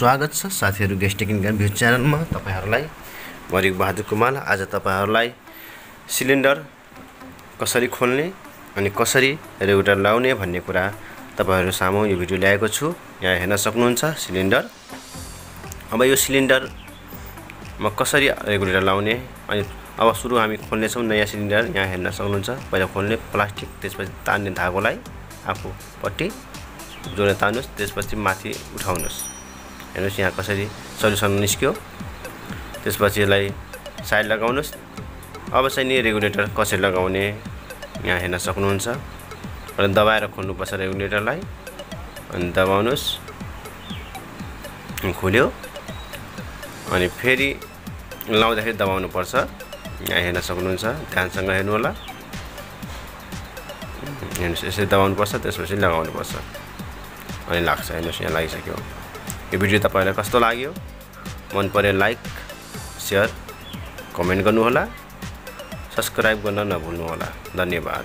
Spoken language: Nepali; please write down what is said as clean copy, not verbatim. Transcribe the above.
स्वागत छ साथीहरु गेस्ट टेक्निकल भ्यू च्यानलमा तपाईहरुलाई म बहादुर कुमार आज तपाईहरुलाई सिलिन्डर कसरी खोल्ने अनि कसरी रेगुलेटर लाउने भन्ने कुरा तपाईहरु सामु यो भिडियो ल्याएको छु। यहाँ हेर्न सक्नुहुन्छ सिलिन्डर। अब यो सिलिन्डर म कसरी रेगुलेटर लाउने अनि अब सुरु हामी खोल्ने छौं नयाँ सिलिन्डर। यहाँ हेर्न सक्नुहुन्छ पहिला खोल्ने प्लास्टिक त्यसपछि तान्ने धागोलाई आफूपट्टि जोड्न तान्नुस् त्यसपछि माथि उठाउनुस्। हेर्नुस् यहाँ कसरी सल्युसन निस्क्यो। त्यसपछि यसलाई साइड लगाउनुस्। अब चाहिँ नि रेगुलेटर कसरी लगाउने यहाँ हेर्न सक्नुहुन्छ। अनि दबाएर खोल्नु पर्छ रेगुलेटरलाई अनि दबाउनुस् खुल्यो अनि फेरि लाउँदाखेरि दबाउनु पर्छ। यहाँ हेर्न सक्नुहुन्छ ध्यानसँग हेर्नु होला। हेर्नुस् यसरी दबाउनु पर्छ त्यसपछि लगाउनु पर्छ अनि लाग्छ। हेर्नुस् यहाँ लागिसक्यो। यो भिडियो तपाईलाई कस्तो लाग्यो मन पर्यो लाइक शेयर कमेन्ट गर्नु होला। सब्स्क्राइब गर्न नभुल्नु होला। धन्यवाद।